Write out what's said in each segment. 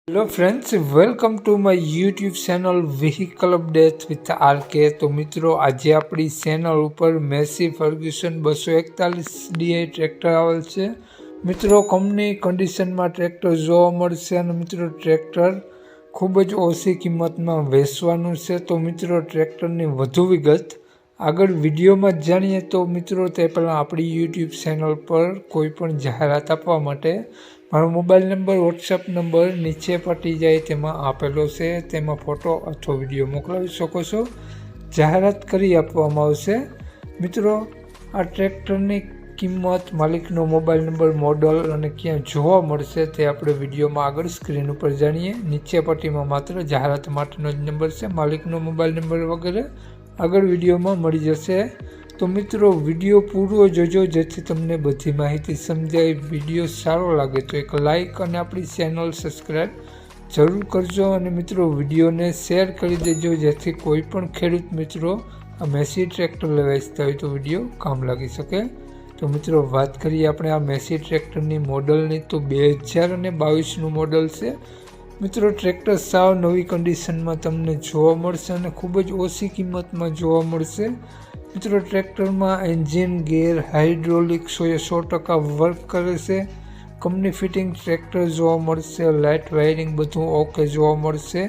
Hello friends, welcome to my YouTube channel vehicle update with RK. તો મિત્રો, આજે આપણી ચેનલ ઉપર મેસી ફર્ગ્યુસન 241 ડીઆઈ ટ્રેક્ટર આવેલ છે। મિત્રો, કંપની કન્ડિશનમાં ટ્રેક્ટર જોવા મળશે અને મિત્રો ટ્રેક્ટર ખૂબ જ ઓછી કિંમતમાં વેચવાનું છે। તો મિત્રો, ટ્રેક્ટરની વધુ વિગત આગળ વિડીયોમાં જાણીએ। તો મિત્રો, તે પહેલાં આપણી યુટ્યુબ ચેનલ પર કોઈ પણ જાહેરાત આપવા માટે મારો મોબાઈલ નંબર, વોટ્સએપ નંબર નીચે પટી જાય તેમાં આપેલો છે, તેમાં ફોટો અથવા વિડીયો મોકલાવી શકો છો। જાહેરાત કરી આપવામાં આવશે। મિત્રો, આ ટ્રેક્ટરની કિંમત, માલિકનો મોબાઈલ નંબર, મોડલ અને ક્યાં જોવા મળશે તે આપણે વિડીયોમાં આગળ સ્ક્રીન ઉપર જાણીએ। નીચે પટ્ટીમાં માત્ર જાહેરાત માટેનો જ નંબર છે, માલિકનો મોબાઈલ નંબર વગેરે આગળ વિડીયોમાં મળી જશે। તો મિત્રો, વિડીયો પૂરો જોજો જેથી તમને બધી માહિતી સમજાય। વિડીયો સારો લાગે તો એક લાઇક અને આપણી ચેનલ સબસ્ક્રાઈબ જરૂર કરજો અને મિત્રો વિડીયોને શેર કરી દેજો જેથી કોઈ પણ ખેડૂત મિત્રો આ મેસી ટ્રેક્ટર લેવા ઈચ્છતા હોય તો વિડીયો કામ લાગી શકે। તો મિત્રો, વાત કરીએ આપણે આ મેસી ટ્રેક્ટરની મોડલની, તો 2022નું મોડલ છે। મિત્રો, ટ્રેક્ટર સાવ નવી કન્ડિશનમાં તમને જોવા મળશે અને ખૂબ જ ઓછી કિંમતમાં જોવા મળશે। મિત્રો, ટ્રેક્ટરમાં એન્જિન, ગેર, હાઇડ્રોલિક 100% વર્ક કરે છે। કંપની ફિટિંગ ટ્રેક્ટર જોવા મળશે, લાઇટ વાયરિંગ બધું ઓકે જોવા મળશે।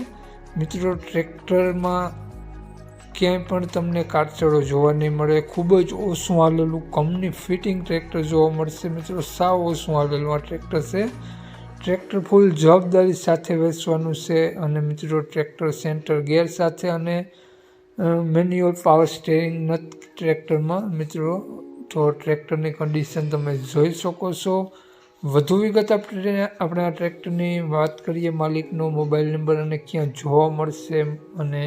મિત્રો, ટ્રેક્ટરમાં ક્યાંય પણ તમને કાટછડો જોવા નહીં મળે। ખૂબ જ ઓછું હાલેલું કંપની ફિટિંગ ટ્રેક્ટર જોવા મળશે। મિત્રો, સાવ ઓછું હાલેલું આ ટ્રેક્ટર છે। ટ્રેક્ટર ફૂલ જવાબદારી સાથે વેચવાનું છે અને મિત્રો ટ્રેક્ટર સેન્ટર ગેર સાથે અને મેન્યુઅલ પાવર સ્ટેરિંગ નથી ટ્રેક્ટરમાં। મિત્રો, તો ટ્રેક્ટરની કન્ડિશન તમે જોઈ શકો છો। વધુ વિગત આપણે આ ટ્રેક્ટરની વાત કરીએ, માલિકનો મોબાઈલ નંબર અને ક્યાં જોવા મળશે અને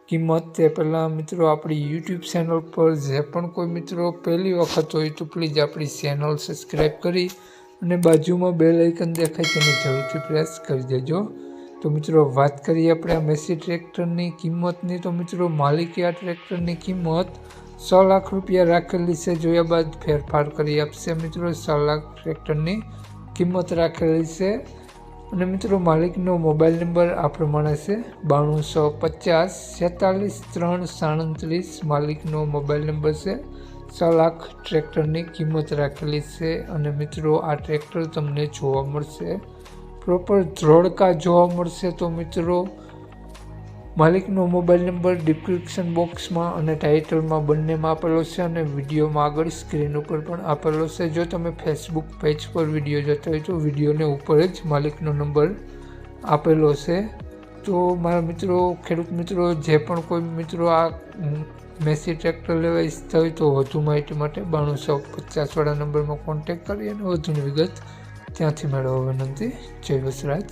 કિંમત, તે પહેલાં મિત્રો આપણી યુટ્યુબ ચેનલ પર જે પણ કોઈ મિત્રો પહેલી વખત હોય તો પ્લીઝ આપણી ચેનલ સબસ્ક્રાઈબ કરી અને બાજુમાં બેલ આઇકન દેખાય તેને જરૂરથી પ્રેસ કરી દેજો। તો મિત્રો, વાત કરીએ આપણે આ મેસી ટ્રેક્ટરની કિંમતની, તો મિત્રો માલિકે આ ટ્રેક્ટરની કિંમત 6 લાખ રૂપિયા રાખેલી છે, જોયા બાદ ફેરફાર કરી આપશે। મિત્રો, 6 લાખ ટ્રેક્ટરની કિંમત રાખેલી છે અને મિત્રો માલિકનો મોબાઈલ નંબર આ પ્રમાણે છે 9250 46 3 37। માલિકનો મોબાઈલ નંબર છે। 6 લાખ ટ્રેક્ટરની કિંમત રાખેલી છે અને મિત્રો આ ટ્રેક્ટર તમને જોવા મળશે પ્રોપર ધ્રોળકા જોવા મળશે। તો મિત્રો, માલિકનો મોબાઈલ નંબર ડિસ્ક્રિપ્શન બોક્સમાં અને ટાઇટલમાં બંનેમાં આપેલો છે અને વિડીયોમાં આગળ સ્ક્રીન ઉપર પણ આપેલો છે। જો તમે ફેસબુક પેજ પર વિડીયો જોતા હોય તો વિડીયોને ઉપર જ માલિકનો નંબર આપેલો છે। તો મારા મિત્રો, ખેડૂત મિત્રો, જે પણ કોઈ મિત્રો આ મેસી ટ્રેક્ટર લેવા ઈચ્છતા હોય તો વધુ માહિતી માટે 9250 વાળા નંબરમાં કોન્ટેક્ટ કરી અને વધુની વિગત ત્યાંથી મેળવવા વિનંતી। જય વસરાજ।